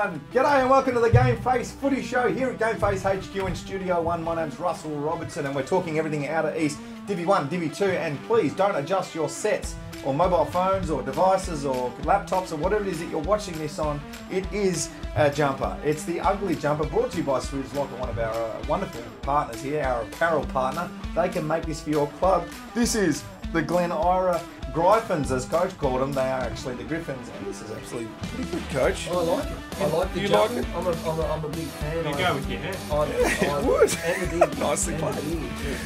G'day and welcome to the GameFace Footy Show here at GameFace HQ in Studio 1. My name's Russell Robertson and we're talking everything out of East, Divi 1, Divi 2, and please don't adjust your sets or mobile phones or devices or laptops or whatever it is that you're watching this on. It is a jumper. It's the ugly jumper brought to you by Swizz Locker, one of our wonderful partners here, our apparel partner. They can make this for your club. This is the Glen Ira Gryphons, as Coach called them. They are actually the Griffins, and this is absolutely pretty good, Coach. I like it. I like the you jumper. like it? I'm a big fan. You go with your hair. I would. And the beard. Nicely and played. the beard, too.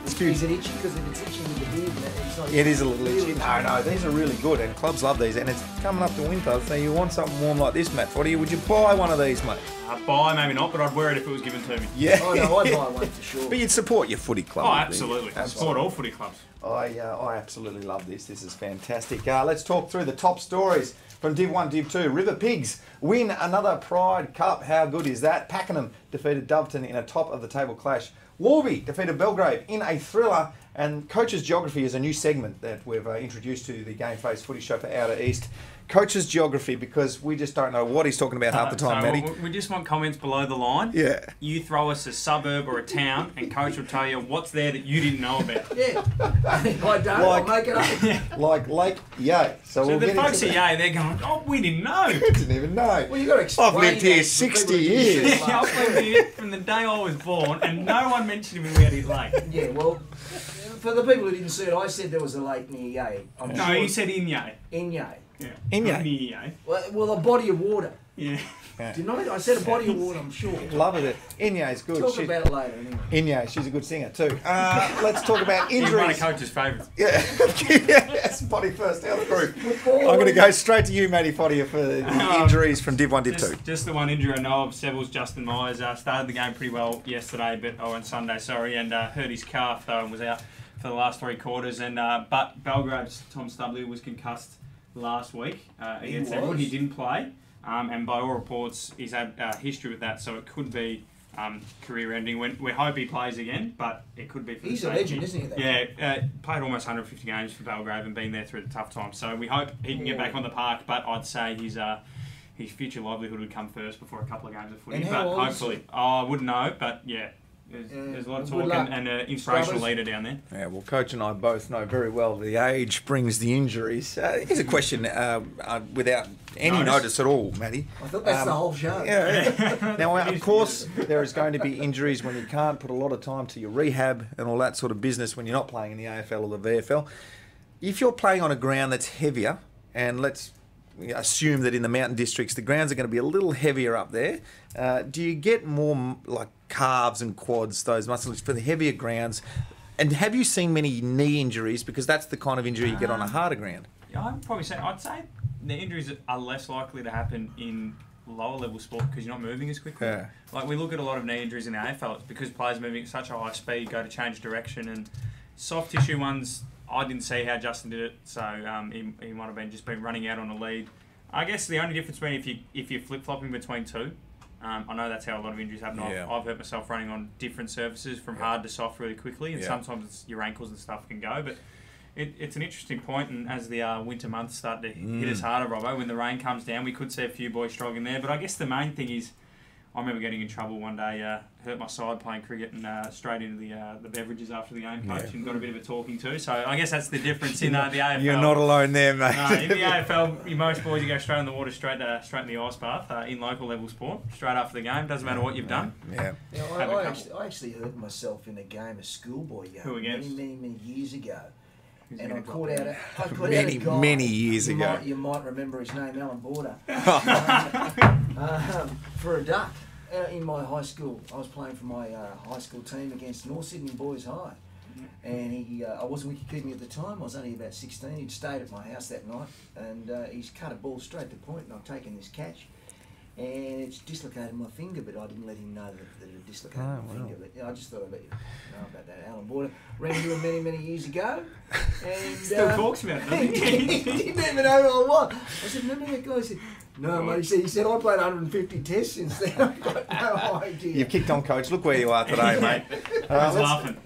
It's cute. Is it itchy? Because if it's itchy with the beard, it's not It is a little itchy. No, these are really good, and clubs love these, and it's coming up to winter, so you want something warm like this, Matt Footy. Would you buy one of these, mate? Buy, maybe not, but I'd wear it if it was given to me. Yeah. Oh no, I'd buy one for sure. But you'd support your footy club. Oh, wouldn't you? absolutely. I support all footy clubs. I absolutely love this. This is fantastic. Let's talk through the top stories from Div 1, Div 2. River Pigs win another Pride Cup. How good is that? Pakenham defeated Doveton in a top-of-the-table clash. Warby defeated Belgrave in a thriller. And Coach's Geography is a new segment that we've introduced to the GameFace Footy Show for Outer East. Coach's Geography, because we just don't know what he's talking about half the time, Matty. We just want comments below the line. Yeah. You throw us a suburb or a town, and Coach will tell you what's there that you didn't know about. Yeah. If I don't, I'll make it up. Like Lake Yay. So we'll the get folks into at Yay, they're going, oh, we didn't know. I didn't even know. Well, you got to explain. I've lived here that to 60 people who years. didn't see it last I've lived here from the day I was born, and no one mentioned him in Weird Lake. Yeah, well, for the people who didn't see it, I said there was a lake near Yay. No, he said in Yay. In Yay. Yeah. In Yay? Not near Yay. Well, a body of water. Yeah. Didn't I? I said a body of water, I'm sure. Love it. Inye's good. Talk about it later, anyway. Inye, she's a good singer too. Let's talk about He's one of injuries. Coach's favourites. Yeah, yes, Potty first out of the group. I'm going to go straight to you, Matty Potty, for the injuries from Div 1, Div 2. Just the one injury I know of, Seville's Justin Myers started the game pretty well yesterday, on Sunday, and hurt his calf though and was out for the last 3 quarters. And but Belgrave's Tom Stubley was concussed last week against Everwood. He didn't play, and by all reports, he's had history with that, so it could be career-ending. We hope he plays again, but it could be for He's the a legend, isn't he? Yeah, played almost 150 games for Belgrave and been there through the tough times. So we hope he can get back on the park, but I'd say his future livelihood would come first before a couple of games of footy. And but how old hopefully, is he? I wouldn't know, but yeah. There's a lot of talk and an inspirational leader down there. Yeah, well, Coach and I both know very well the age brings the injuries. Here's a question without any notice at all, Matty. I thought that's the whole show. Yeah. Now, of course, there is going to be injuries when you can't put a lot of time to your rehab and all that sort of business when you're not playing in the AFL or the VFL. If you're playing on a ground that's heavier, and let's assume that in the mountain districts the grounds are going to be a little heavier up there, do you get more like calves and quads, those muscles for the heavier grounds? And have you seen many knee injuries, because that's the kind of injury you get on a harder ground? Yeah, I'd say the injuries are less likely to happen in lower level sport because you're not moving as quickly. Yeah. Like we look at a lot of knee injuries in the AFL, it's because players moving at such a high speed go to change direction, and soft tissue ones, I didn't see how Justin did it, so he might have been running out on a lead. I guess the only difference between if you're flip-flopping between two, I know that's how a lot of injuries happen. Yeah. I've hurt myself running on different surfaces from hard to soft really quickly, and sometimes it's your ankles and stuff can go. But it's an interesting point, and as the winter months start to hit us harder, Robbo, when the rain comes down, we could see a few boys struggling there. But I guess the main thing is, I remember getting in trouble one day, hurt my side playing cricket, and straight into the beverages after the game, Coach, and got a bit of a talking to. So I guess that's the difference in the AFL. You're not alone there, mate. In the AFL, most boys, you go straight in the water, straight in the ice bath. In local level sport, straight after the game, doesn't matter what you've done. Yeah. I actually hurt myself in a game of schoolboy game. Who against? Many years ago. Who's And I gonna caught out a Many years ago. You might remember his name, Alan Border. For a duck. In my high school, I was playing for my high school team against North Sydney Boys High, and I wasn't wicket keeping at the time. I was only about 16. He'd stayed at my house that night, and he's cut a ball straight to point, and I've taken this catch, and it's dislocated my finger, but I didn't let him know that it dislocated my finger. But I just thought I'd let you know about that. Alan Border ran into him many years ago, and Still talks about it, doesn't he didn't even know who I was. I said, remember that guy? He said, no, mate. He said, I played 150 tests since then. I've got no idea. You've kicked on, Coach. Look where you are today, mate.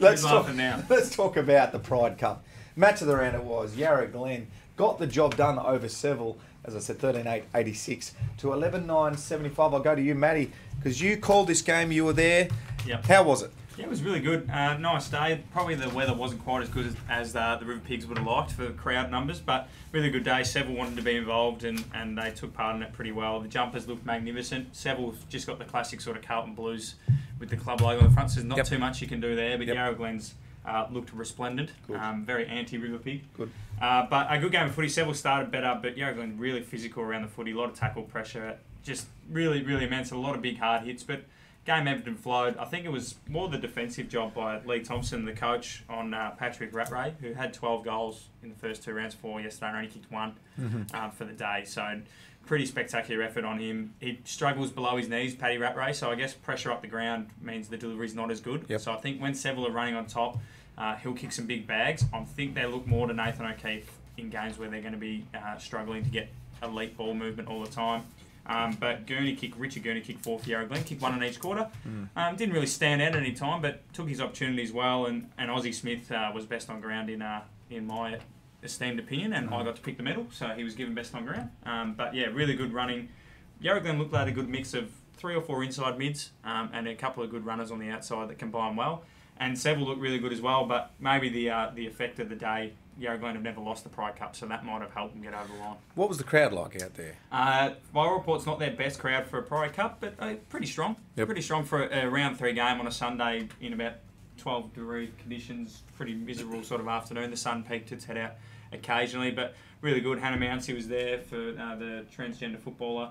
Let's laughing now. Let's talk about the Pride Cup. Match of the round it was. Yarra Glen got the job done over Seville. as I said, 13-8-86 to 11-9-75. I'll go to you, Matty, because you called this game. You were there. Yep. How was it? Yeah, it was really good. Nice day. Probably the weather wasn't quite as good as the River Pigs would have liked for crowd numbers, but really good day. Seville wanted to be involved and they took part in it pretty well. The jumpers looked magnificent. Seville's just got the classic sort of Carlton blues with the club logo on the front, so there's not too much you can do there, but Yarra Glen's looked resplendent. Very anti-River Pig. Good. But a good game of footy. Seville started better, but Yarra Glen really physical around the footy. A lot of tackle pressure. Just really, really immense. A lot of big hard hits, but game ebbed and flowed. I think it was more the defensive job by Lee Thompson, the coach, on Patrick Rattray, who had 12 goals in the first 2 rounds for yesterday and only kicked 1 for the day. So pretty spectacular effort on him. He struggles below his knees, Paddy Rattray, so I guess pressure up the ground means the delivery's not as good. So I think when Seville are running on top, he'll kick some big bags. I think they look more to Nathan O'Keefe in games where they're going to be struggling to get elite ball movement all the time. But Richard Gurney kicked 4 for Yarra Glen, kicked 1 in each quarter. Didn't really stand out at any time, but took his opportunities well. And Ozzie Smith was best on ground in my esteemed opinion, and I got to pick the medal, so he was given best on ground. But yeah, really good running. Yarra Glen looked like a good mix of 3 or 4 inside mids and a couple of good runners on the outside that combine well. And Seville looked really good as well, but maybe the effect of the day, Yarra Glen have never lost the Pride Cup, so that might have helped them get over the line. What was the crowd like out there? Viral Report's not their best crowd for a Pride Cup, but pretty strong. Pretty strong for a round 3 game on a Sunday in about 12-degree conditions. Pretty miserable sort of afternoon. The sun peaked its head out occasionally, but really good. Hannah Mounsey was there for the transgender footballer.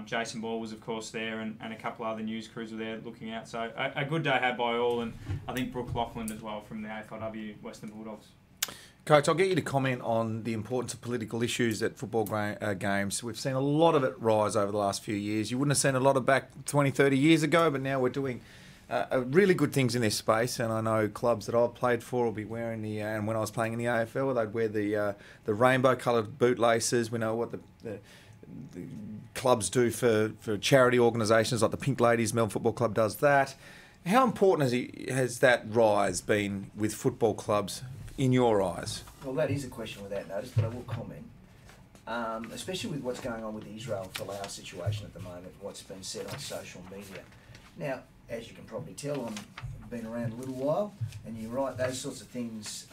Jason Ball was, of course, there, and a couple of other news crews were there looking out. So a good day had by all, and I think Brooke Loughlin as well from the AFLW Western Bulldogs. Coach, I'll get you to comment on the importance of political issues at football games. We've seen a lot of it rise over the last few years. You wouldn't have seen a lot of back 20, 30 years ago, but now we're doing really good things in this space. And I know clubs that I've played for will be wearing and when I was playing in the AFL, they'd wear the rainbow-coloured bootlaces. We know what the clubs do for charity organisations like the Pink Ladies. Melbourne Football Club does that. How important has that rise been with football clubs in your eyes? Well, that is a question without notice, but I will comment. Especially with what's going on with the Israel-Folau situation at the moment, what's been said on social media. Now, as you can probably tell, I've been around a little while, and you're right, those sorts of things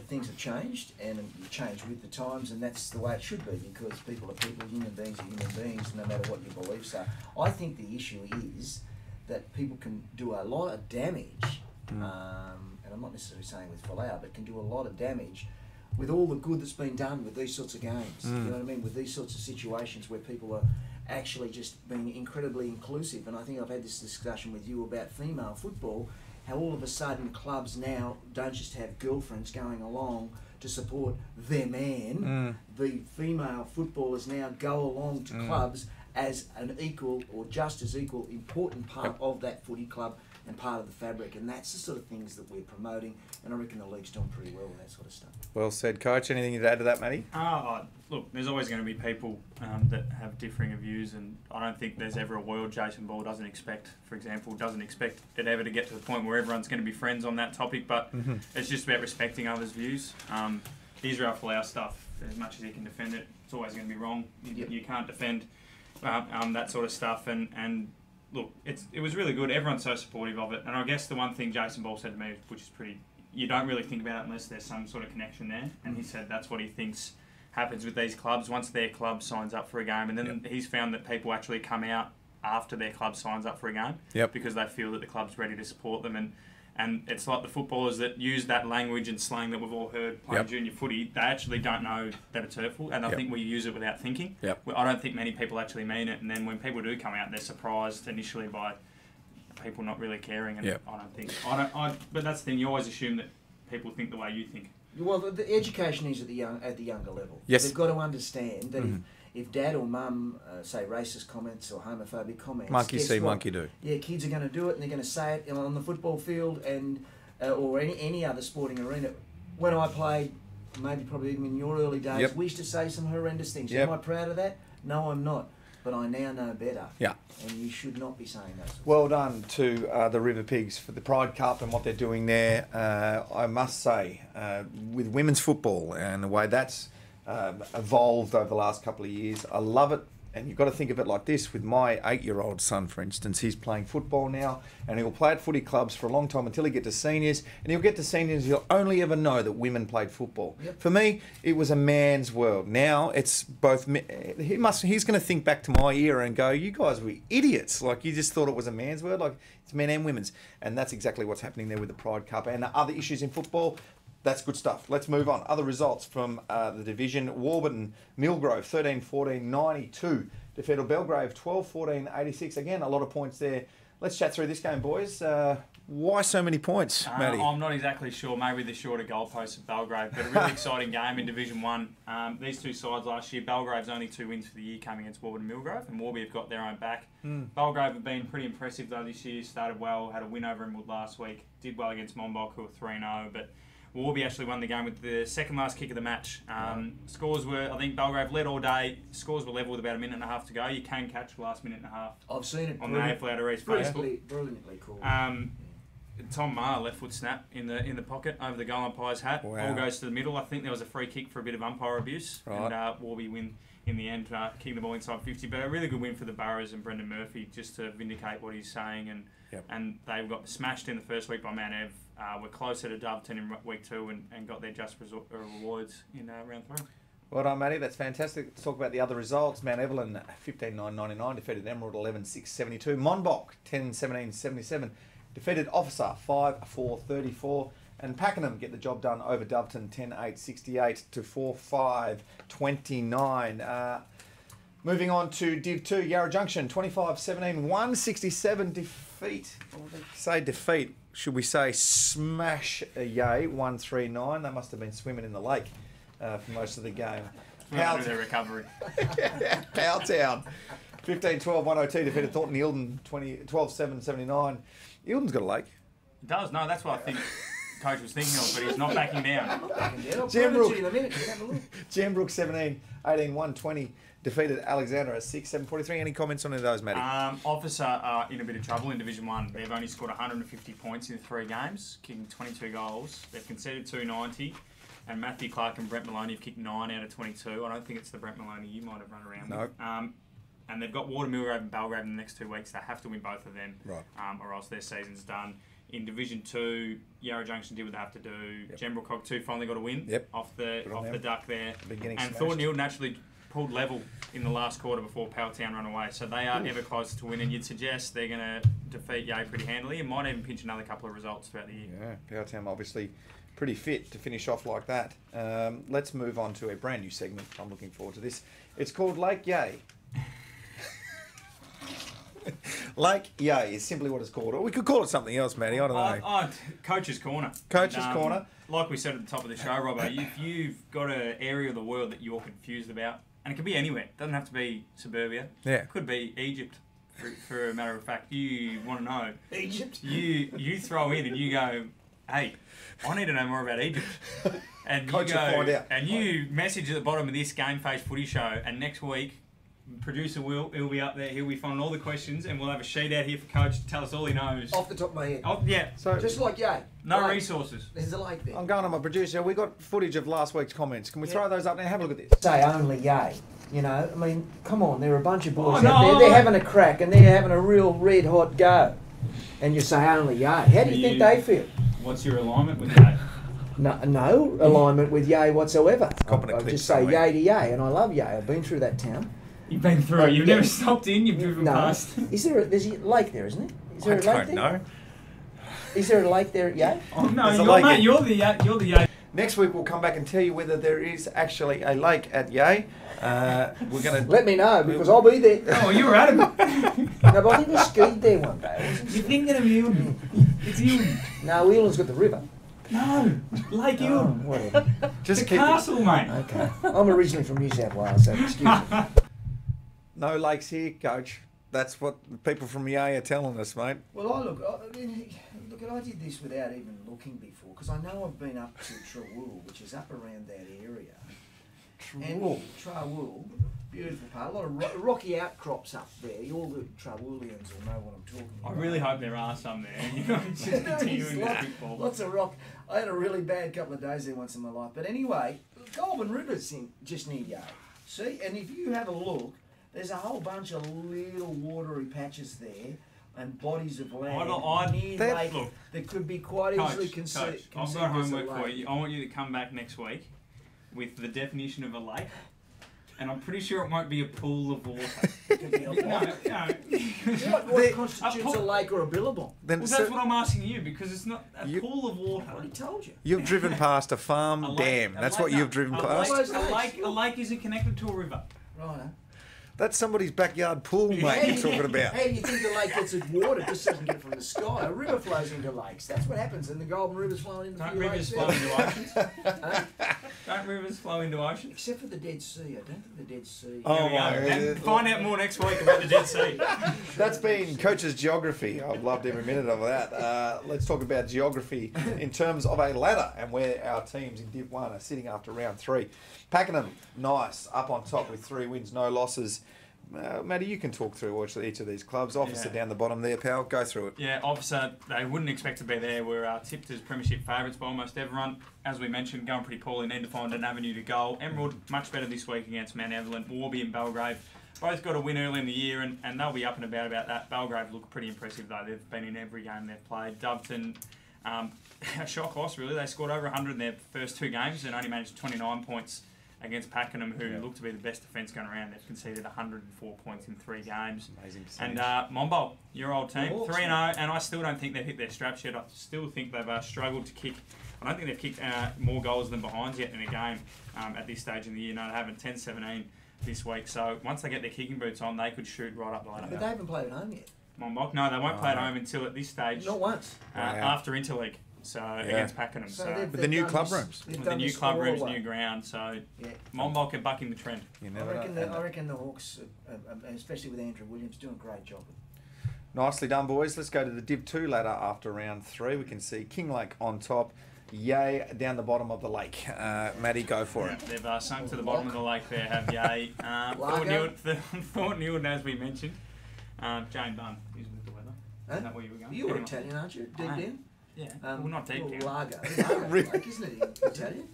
things have changed, and you change with the times, and that's the way it should be, because people are people, human beings are human beings, no matter what your beliefs are. I think the issue is that people can do a lot of damage, and I'm not necessarily saying with Folau, but can do a lot of damage with all the good that's been done with these sorts of games. You know what I mean? With these sorts of situations where people are actually just being incredibly inclusive. And I think I've had this discussion with you about female football, how all of a sudden clubs now don't just have girlfriends going along to support their man. The female footballers now go along to clubs as an equal or just as equal important part of that footy club and part of the fabric, and that's the sort of things that we're promoting, and I reckon the league's doing pretty well with that sort of stuff. Well said, Coach. Anything you'd add to that, Matty? Look, there's always going to be people that have differing views, and I don't think there's ever a world Jason Ball doesn't expect it ever to get to the point where everyone's going to be friends on that topic, but it's just about respecting others' views. The Israel Folau stuff, as much as he can defend it, it's always going to be wrong. You can't defend that sort of stuff, and look, it was really good. Everyone's so supportive of it. And I guess the one thing Jason Ball said to me, which is you don't really think about it unless there's some sort of connection there. And he said that's what he thinks happens with these clubs once their club signs up for a game. And then he's found that people actually come out after their club signs up for a game because they feel that the club's ready to support them. And it's like the footballers that use that language and slang that we've all heard playing junior footy, they actually don't know that it's hurtful, and I think we use it without thinking. I don't think many people actually mean it, and then when people do come out, they're surprised initially by people not really caring, and but that's the thing, you always assume that people think the way you think. Well, the education is at the younger level. Yes. They've got to understand that if dad or mum say racist comments or homophobic comments, monkey see, monkey do. Yeah, kids are going to do it, and they're going to say it on the football field and or any other sporting arena. When I played, probably even in your early days, we used to say some horrendous things. Am I proud of that? No, I'm not. But I now know better. Yeah. And you should not be saying those. Well done to the River Pigs for the Pride Cup and what they're doing there. I must say, with women's football and the way that's evolved over the last couple of years. I love it. And you've got to think of it like this. With my 8-year-old son, for instance, he's playing football now, and he'll play at footy clubs for a long time until he gets to seniors. And he'll get to seniors, he'll only ever know that women played football. Yep. For me, it was a man's world. Now it's both. He's going to think back to my era and go, "You guys were idiots. Like, you just thought it was a man's world. Like, it's men and women's." And that's exactly what's happening there with the Pride Cup and the other issues in football. That's good stuff. Let's move on. Other results from the division. Warburton, Millgrove, 13-14, 92. Defeated Belgrave, 12-14, 86. Again, a lot of points there. Let's chat through this game, boys. Why so many points, Matty? I'm not exactly sure. Maybe the shorter goalposts of Belgrave, but a really exciting game in Division 1. These two sides last year, Belgrave's only 2 wins for the year came against Warburton and Millgrove, and Warby have got their own back. Belgrave have been pretty impressive though this year. Started well, had a win over Inwood last week. Did well against Monbulk, who were 3-0, but Warby actually won the game with the second last kick of the match. Scores were, I think Belgrave led all day. Scores were level with about a minute and a half to go. You can catch the last minute and a half. I've seen it on the AFL Outer East Facebook. Brilliantly cool. Tom Maher, left foot snap in the pocket over the goal umpire's hat. Wow. Ball goes to the middle. I think there was a free kick for a bit of umpire abuse. Right. And Warby win in the end, kicking the ball inside 50. But a really good win for the Burrows and Brendan Murphy, just to vindicate what he's saying. And they got smashed in the first week by Mount Ev. We're closer to Doveton in week 2 and got their just rewards in round 3. Well done, Matty. That's fantastic. Let's talk about the other results. Mount Evelyn, 15-9-99, defeated Emerald, 11-6-72. Monbulk, 10-17-77, defeated Officer, 5-4-34. And Pakenham get the job done over Doveton, 10-8-68 to 4-5-29. Moving on to Div 2, Yarra Junction, 25-17, 167 defeat. Or say defeat. Should we say smash a yay, 139. They must have been swimming in the lake for most of the game. Their recovery. Powtown, 15-12, 102, defeated Thornton Eildon, 12-7, 79. Eildon's got a lake. It does, no, that's what I think coach was thinking of, but he's not backing down. Jambrook, 17, 18, 120. Defeated Alexander at 6-7-43. Any comments on any of those, Matty? Officer are in a bit of trouble in Division 1. They've only scored 150 points in 3 games, kicking 22 goals. They've conceded 290. And Matthew Clark and Brent Maloney have kicked 9 out of 22. I don't think it's the Brent Maloney you might have run around with. And they've got Millgrove and Belgrave in the next 2 weeks. They have to win both of them, right, or else their season's done. In Division 2, Yarra Junction did what they have to do. Yep. Jambrook Cog 2 finally got a win off the duck there. And Thornton Eildon naturally pulled level in the last quarter before Powtown run away. So they are ever closer to winning. You'd suggest they're going to defeat Yay pretty handily and might even pinch another couple of results throughout the year. Yeah, Powtown obviously pretty fit to finish off like that. Let's move on to a brand new segment. I'm looking forward to this. It's called Lake Yay. Lake Yay is simply what it's called. Or we could call it something else, Matty. I don't know. Coach's Corner. Coach's Corner. Like we said at the top of the show, Robbo, if you've got an area of the world that you're confused about, and it can be anywhere. It doesn't have to be suburbia. Yeah. It could be Egypt, for a matter of fact. You want to know. Egypt? You throw in and you go, hey, I need to know more about Egypt. And Coach you go, will find out. and you message at the bottom of this GameFace footy show, and next week, producer he'll be up there, he'll be finding all the questions, and we'll have a sheet out here for Coach to tell us all he knows. Off the top of my head. Oh, yeah. So just like Yay. No like, resources. There's a lake there. I'm going to my producer. We got footage of last week's comments. Can we throw those up now? Have a look at this. Say only Yay. You know, I mean, come on, there are a bunch of boys out there. They're having a crack and they're having a real red hot go. And you say only Yay. How do you think they feel? What's your alignment with that? No alignment with Yay whatsoever. I just say Yay to Yay, and I love Yay. I've been through that town. You've been through it. You've never stopped in. You've driven past. There's a lake there, isn't there? Is there a lake there? I don't know. Is there a lake there at Yay? Oh, no, you're the Yay. Next week we'll come back and tell you whether there is actually a lake at Yay. We're going to let me know because I'll be there. Oh, you were adamant. No, but I think we skied there one day. You're thinking of Eildon. It's Eildon. No, Eildon's got the river. No, Lake Eildon. Whatever. Just the castle, mate. Okay. I'm originally from New South Wales, so excuse me. No lakes here, Coach. That's what the people from Yay are telling us, mate. Well, I did this without even looking before because I know I've been up to Trawool, which is up around that area. Trawool. Beautiful part. A lot of rocky outcrops up there. All the Trawulians will know what I'm talking I about. really hope there are some there. You know, just continuing the football. Lots of rock. I had a really bad couple of days there once in my life. But anyway, Goulburn River's just near Yale. See, and if you have a look, there's a whole bunch of little watery patches there and bodies of land near lake that could be quite easily considered. I've got homework for you. I want you to come back next week with the definition of a lake. And I'm pretty sure it won't be a pool of water. It could be a lake. What constitutes a lake or a billabong? Well, that's what I'm asking you, because it's not a pool of water. I already told you. You've driven past a farm dam. That's what you've driven past. A lake isn't connected to a river. Right. That's somebody's backyard pool, mate, you're talking about. How do you think the lake gets its water? It just doesn't get from the sky. A river flows into lakes. That's what happens, and the Goulburn River's flowing into Don't rivers flow into oceans? Don't rivers flow into oceans? Except for the Dead Sea. I don't think the Dead Sea... Oh, and find out more next week about the Dead Sea. That's been Coach's Geography. I've loved every minute of that. Let's talk about geography in terms of a ladder and where our teams in Div 1 are sitting after round 3. Pakenham, nice, up on top with 3 wins, no losses. Matty, you can talk through each of these clubs. Officer down the bottom there, pal. Go through it. Yeah, Officer, they wouldn't expect to be there. We're tipped as premiership favourites by almost everyone. As we mentioned, going pretty poorly, need to find an avenue to goal. Emerald, much better this week against Mount Evelyn. Warby and Belgrave both got a win early in the year, and they'll be up and about that. Belgrave look pretty impressive, though. They've been in every game they've played. Doveton, a shock loss, really. They scored over 100 in their first 2 games and only managed 29 points against Pakenham, who look to be the best defence going around. They've conceded 104 points in 3 games. Amazing percentage. And Monbolt, your old team, 3-0, and I still don't think they've hit their straps yet. I still think they've struggled to kick. I don't think they've kicked more goals than behinds yet in a game at this stage in the year. No, they haven't. 10-17 this week. So once they get their kicking boots on, they could shoot right up the ladder. But they haven't played at home yet. Monbolt, no, they won't play at home until at this stage. Not once. After Interleague. So against Pakenham. With the new club rooms. With the new club rooms, new ground. So Monbolt are bucking the trend. I reckon the Hawks, especially with Andrew Williams, doing a great job. Nicely done, boys. Let's go to the Div 2 ladder after round 3. We can see Kinglake on top. Yay down the bottom of the lake. Matty, go for it. They've sunk to the bottom of the lake there, have Yay. Thought Newton, as we mentioned. Jane Bunn is with the weather. Isn't that where you were going? You're Italian, aren't you? Deep down? Yeah, well, not deep down. Lago. Lake, isn't it? Italian?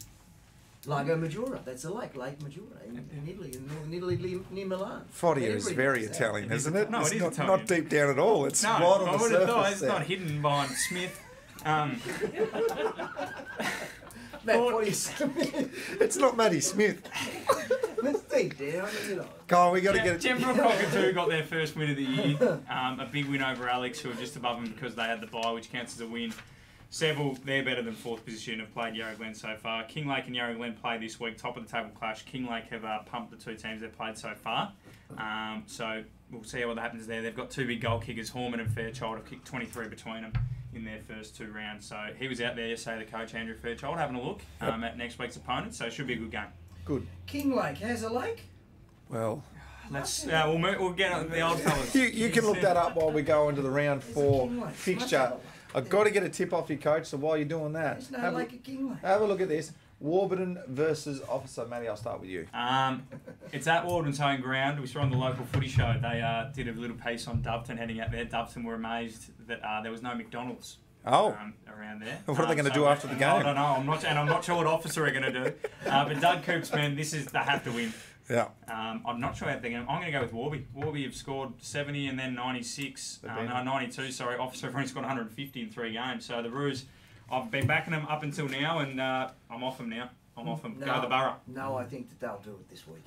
Lago Maggiore. That's a lake, Lake Maggiore, in Italy, in northern Italy, near Milan. Footy is very Italian, isn't it? No, it's it is not, Italian. Not deep down at all. It's right on the surface. I would have thought it's not hidden behind Smith. Matt, what are you saying? It's not Matty Smith. Let's deep down, you know. Come on, we got to get it. Gembrook Cockatoo got their first win of the year. A big win over Alex, who are just above them because they had the bye, which counts as a win. Seville, they're better than 4th position, have played Yarra Glen so far. Kinglake and Yarra Glen play this week, top of the table clash. Kinglake have pumped the 2 teams they've played so far. So we'll see what happens there. They've got 2 big goal kickers. Horman and Fairchild have kicked 23 between them in their first 2 rounds. So he was out there yesterday, the coach, Andrew Fairchild, having a look at next week's opponent. So it should be a good game. Good. Kinglake has a lake? Well... we'll get on the old fellas. You can look that up while we go into the round 4 fixture. I've got to get a tip off you, coach, so while you're doing that... There's no lake at Kinglake. Have a look at this. Warburton versus Officer. Matty, I'll start with you. It's at Warburton's home ground. We saw on the local footy show, they did a little piece on Doveton heading out there. Doveton were amazed that there was no McDonald's around there. What are they going to do after the game? I don't know. I'm not sure what Officer are going to do. But Doug Coops, man, they have to win. Yeah. I'm not sure how they're going to... I'm going to go with Warby. Warby have scored 70 and then 96. 92, sorry. Officer have only scored 150 in 3 games. So the Roos, I've been backing them up until now, and I'm off them now. I'm off them. Go to the Borough. No, I think that they'll do it this weekend.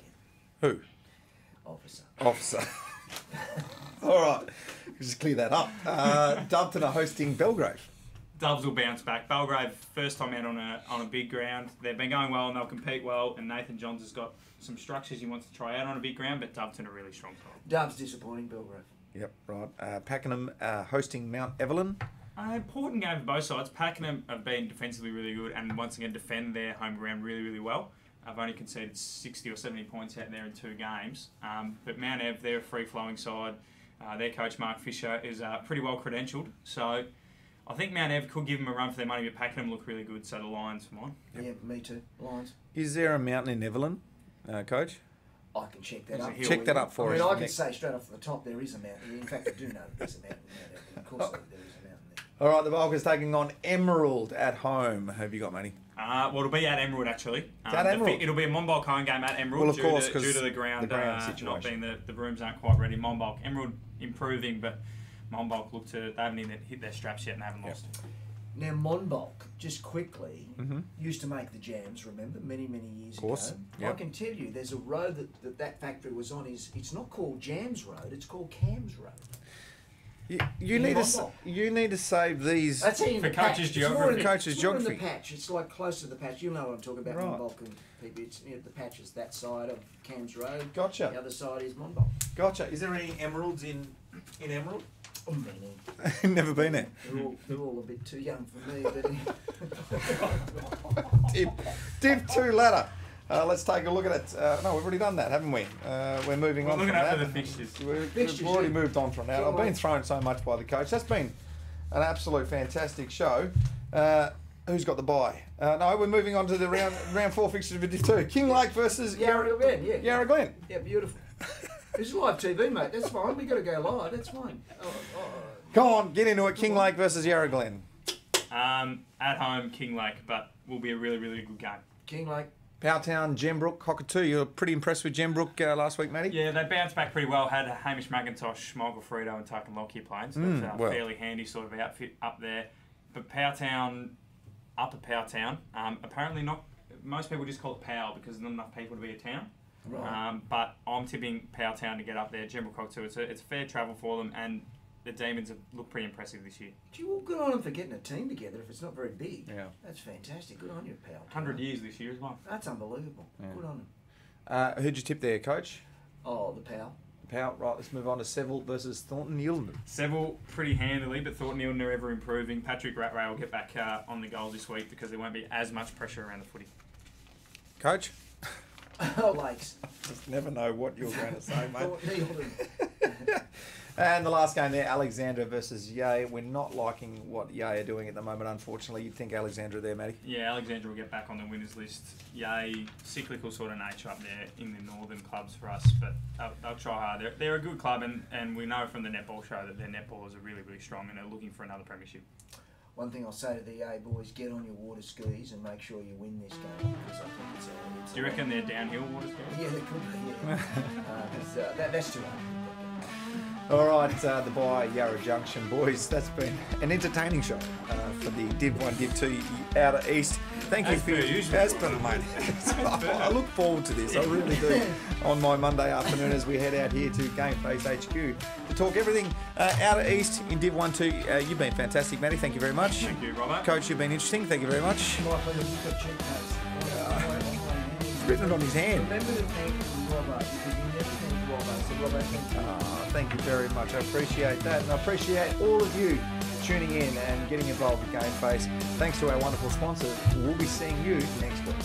Who? Officer. All right. Just clear that up. Doveton are hosting Belgrave. Doves will bounce back. Belgrave, first time out on a big ground. They've been going well and they'll compete well. And Nathan Johns has got some structures he wants to try out on a big ground, but Doveton are really strong side. Dove's disappointing, Belgrave. Yep, right. Pakenham hosting Mount Evelyn. Important game for both sides. Pakenham have been defensively really good and once again defend their home ground really, really well. I've only conceded 60 or 70 points out there in 2 games. But Mount Ev, they're a free-flowing side. Their coach, Mark Fisher, is pretty well credentialed. So I think Mount Ev could give them a run for their money, but Pakenham look really good, so the Lions for mine. Yep. Yeah, me too. Lions. Is there a mountain in Evelyn, coach? I can check that up. Check that up for us. I mean, I can say straight off the top there is a mountain. In fact, I do know there's a mountain there. Of course, there is a mountain there. All right, the Vulcans taking on Emerald at home. Who have you got, Matty? Well, it'll be at Emerald actually. At Emerald? It'll be a Monbulk home game at Emerald. Well, of course, due to the ground situation. not being the rooms aren't quite ready. Monbulk, Emerald improving, but Monbulk they haven't even hit their straps yet and haven't lost. Now, Monbulk, just quickly, used to make the jams, remember, many years ago. Yep. I can tell you, there's a road that factory was on. It's not called Jams Road, it's called Cams Road. You need to save these. That's for coaches' geography. Coaches' geography. In the patch. It's like close to the patch. You'll know what I'm talking about. Right. Monbulk and people. It's near the patches. That side of Cams Road. Gotcha. The other side is Monbulk. Gotcha. Is there any emeralds in Emerald? Oh, many. Never been there. They're all a bit too young for me. But Div 2 ladder. Let's take a look at it. No, we've already done that, haven't we? We're moving on from that. Looking at the fixtures. We've already moved on from that. I've been thrown so much by the coach. That's been an absolute fantastic show. Who's got the bye? No, we're moving on to the round 4 fixtures of Div 2. King Lake versus Yarra Glen. Yeah. Yarra Glen. Yeah, beautiful. It's live TV, mate. That's fine. We got to go live. That's fine. Come on, get into it. King Lake versus Yarra Glen. At home, King Lake, but will be a really good game. King Lake. Powtown, Gembrook, Cockatoo. You were pretty impressed with Gembrook last week, Matty? Yeah, they bounced back pretty well. Had Hamish McIntosh, Michael Frito and Tucken Lockyer playing, so that's a fairly handy sort of outfit up there. But Powtown, Upper Powtown, apparently not. Most people just call it Pow because there's not enough people to be a town. Right. But I'm tipping Powtown to get up there. Gembrook Cockatoo, it's a fair travel for them, and the Demons have looked pretty impressive this year. Gee, well, good on them for getting a team together if it's not very big. Yeah. That's fantastic. Good on you, pal. 100 years this year as well. That's unbelievable. Yeah. Good on them. Who'd you tip there, Coach? Oh, the pal. Pow. Right, let's move on to Seville versus Thornton Yilden. Seville pretty handily, but Thornton Yilden are ever improving. Patrick Ratray will get back on the goal this week because there won't be as much pressure around the footy. Coach? Oh, Lakes. Just never know what you're going to say, mate. Thornton Yilden. And the last game there, Alexandra versus Yea. We're not liking what Yea are doing at the moment, unfortunately. You'd think Alexandra there, Matty. Yeah, Alexandra will get back on the winners list. Yea, cyclical sort of nature up there in the northern clubs for us, but they'll try hard. They're a good club, and we know from the netball show that their netballers are really strong, and they're looking for another premiership. One thing I'll say to the Yea boys, get on your water skis and make sure you win this game because I think it's a... Do you reckon they're downhill water skis? Yeah, they could be, yeah. That's too hard. All right, the bye Yarra Junction boys. That's been an entertaining show for the Div 1, Div 2 Outer East. Thank you for your usual. That's been amazing. I look forward to this. I really do. On my Monday afternoon as we head out here to GameFace HQ to talk everything Outer East in Div 1, 2. You've been fantastic, Matty. Thank you very much. Thank you, Robert. Coach, you've been interesting. Thank you very much. He's written it on his hand. Remember to thank Robert because you never thank Robert. So Robert, thank you. Thank you very much. I appreciate that. And I appreciate all of you tuning in and getting involved with GameFace. Thanks to our wonderful sponsor. We'll be seeing you next week.